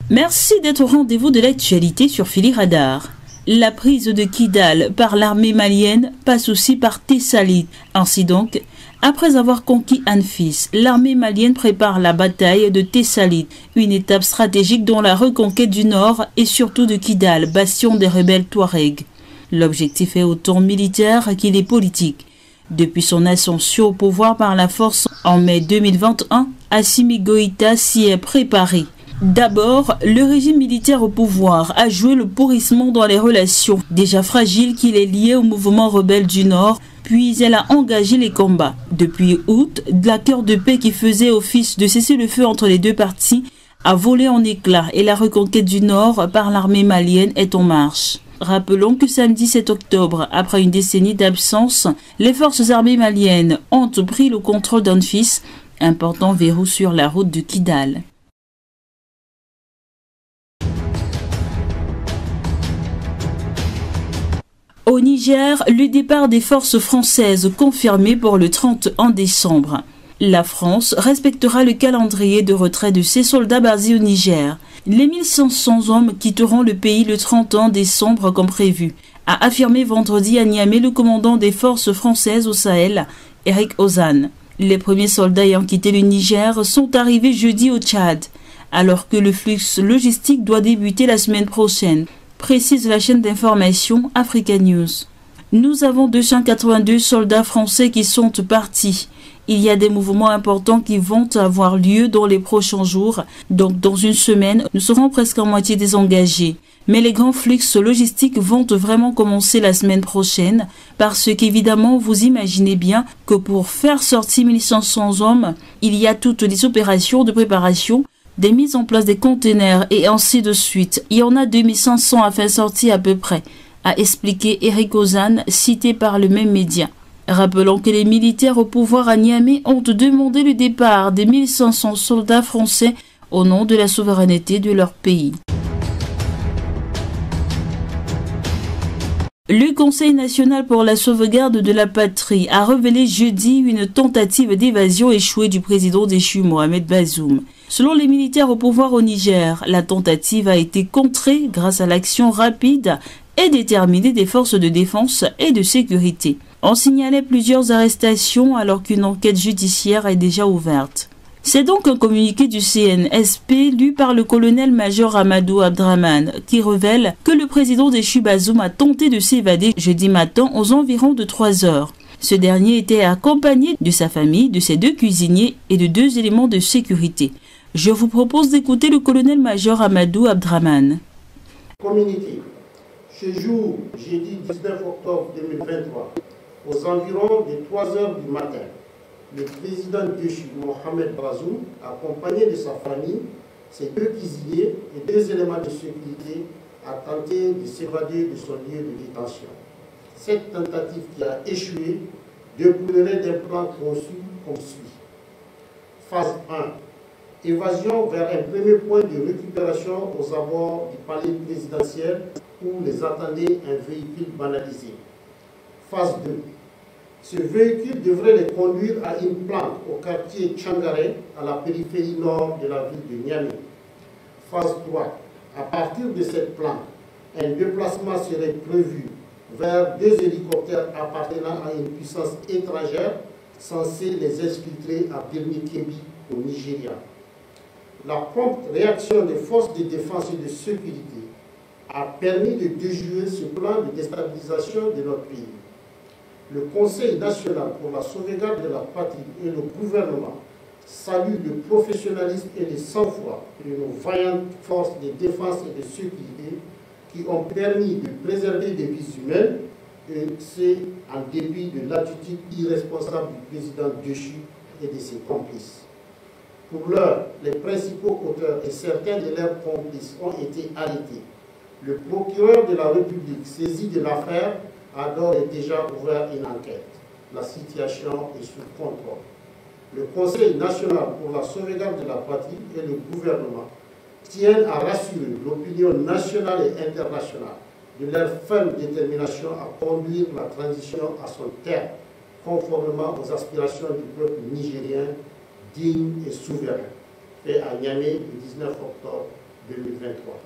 Merci d'être au rendez-vous de l'actualité sur Fili Radar. La prise de Kidal par l'armée malienne passe aussi par Tessalit. Ainsi donc, après avoir conquis Anfis, l'armée malienne prépare la bataille de Tessalit, une étape stratégique dans la reconquête du nord et surtout de Kidal, bastion des rebelles Touaregs. L'objectif est autant militaire qu'il est politique. Depuis son ascension au pouvoir par la force en mai 2021, Assimi Goïta s'y est préparé. D'abord, le régime militaire au pouvoir a joué le pourrissement dans les relations déjà fragiles qu'il est lié au mouvement rebelle du Nord, puis elle a engagé les combats. Depuis août, l'accord de paix qui faisait office de cessez-le-feu entre les deux parties a volé en éclats et la reconquête du Nord par l'armée malienne est en marche. Rappelons que samedi 7 octobre, après une décennie d'absence, les forces armées maliennes ont pris le contrôle d'Anfis, important verrou sur la route de Kidal. Au Niger, le départ des forces françaises confirmé pour le 31 décembre. La France respectera le calendrier de retrait de ses soldats basés au Niger. Les 1500 hommes quitteront le pays le 31 décembre comme prévu, a affirmé vendredi à Niamey le commandant des forces françaises au Sahel, Eric Ozan. Les premiers soldats ayant quitté le Niger sont arrivés jeudi au Tchad, alors que le flux logistique doit débuter la semaine prochaine, précise la chaîne d'information Africa News. Nous avons 282 soldats français qui sont partis. Il y a des mouvements importants qui vont avoir lieu dans les prochains jours. Donc dans une semaine, nous serons presque en moitié désengagés. Mais les grands flux logistiques vont vraiment commencer la semaine prochaine parce qu'évidemment, vous imaginez bien que pour faire sortir 1500 hommes, il y a toutes les opérations de préparation, des mises en place des conteneurs et ainsi de suite. Il y en a 2500 à faire sortir à peu près, a expliqué Eric Ozan, cité par le même média. Rappelons que les militaires au pouvoir à Niamey ont demandé le départ des 1500 soldats français au nom de la souveraineté de leur pays. Le Conseil national pour la sauvegarde de la patrie a révélé jeudi une tentative d'évasion échouée du président déchu Mohamed Bazoum. Selon les militaires au pouvoir au Niger, la tentative a été contrée grâce à l'action rapide et déterminée des forces de défense et de sécurité. On signalait plusieurs arrestations alors qu'une enquête judiciaire est déjà ouverte. C'est donc un communiqué du CNSP lu par le colonel-major Amadou Abdraman qui révèle que le président déchu Bazoum a tenté de s'évader jeudi matin aux environs de 3 heures. Ce dernier était accompagné de sa famille, de ses 2 cuisiniers et de 2 éléments de sécurité. Je vous propose d'écouter le colonel-major Amadou Abdraman. Communiqué. Ce jour, jeudi 19 octobre 2023, aux environs de 3 heures du matin, le président déchu Mohamed Bazoum, accompagné de sa famille, ses 2 cuisiniers et 2 éléments de sécurité, a tenté de s'évader de son lieu de détention. Cette tentative qui a échoué découlerait d'un plan conçu comme suit. Phase 1. Évasion vers un premier point de récupération aux abords du palais présidentiel où les attendait un véhicule banalisé. Phase 2. Ce véhicule devrait les conduire à une planque au quartier Tchangare, à la périphérie nord de la ville de Niamey. Phase 3. À partir de cette planque, un déplacement serait prévu vers 2 hélicoptères appartenant à une puissance étrangère censée les exfiltrer à Birni-Kebbi au Nigeria. La prompte réaction des forces de défense et de sécurité a permis de déjouer ce plan de déstabilisation de notre pays. Le Conseil national pour la sauvegarde de la patrie et le gouvernement saluent le professionnalisme et le sang-froid de nos vaillantes forces de défense et de sécurité qui ont permis de préserver des vies humaines, et c'est en dépit de l'attitude irresponsable du président déchu et de ses complices. Pour l'heure, les principaux auteurs et certains de leurs complices ont été arrêtés. Le procureur de la République, saisi de l'affaire, a d'ores et déjà ouvert une enquête. La situation est sous contrôle. Le Conseil national pour la sauvegarde de la patrie et le gouvernement tiennent à rassurer l'opinion nationale et internationale de leur ferme détermination à conduire la transition à son terme, conformément aux aspirations du peuple nigérien digne et souverain, fait à Niamey le 19 octobre 2023.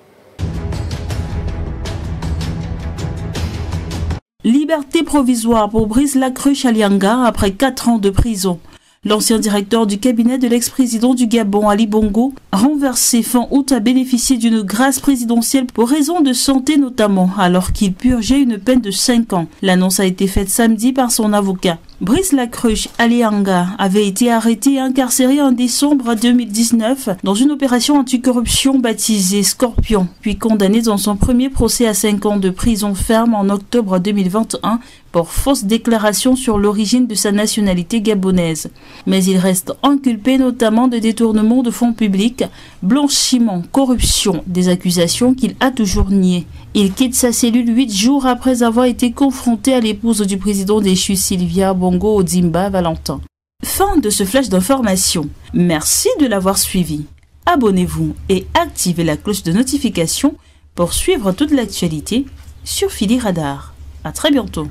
Liberté provisoire pour Brice Lacruche Alianga après 4 ans de prison. L'ancien directeur du cabinet de l'ex-président du Gabon, Ali Bongo, renversé fin août, a bénéficié d'une grâce présidentielle pour raison de santé notamment, alors qu'il purgeait une peine de 5 ans. L'annonce a été faite samedi par son avocat. Brice Lacruche Alianga avait été arrêté et incarcéré en décembre 2019 dans une opération anticorruption baptisée Scorpion, puis condamné dans son premier procès à 5 ans de prison ferme en octobre 2021 pour fausse déclaration sur l'origine de sa nationalité gabonaise. Mais il reste inculpé notamment de détournement de fonds publics, blanchiment, corruption, des accusations qu'il a toujours niées. Il quitte sa cellule 8 jours après avoir été confronté à l'épouse du président déchu Sylvia Bongo Ondimba Valentin. Fin de ce flash d'information. Merci de l'avoir suivi. Abonnez-vous et activez la cloche de notification pour suivre toute l'actualité sur Phili Radar. À très bientôt.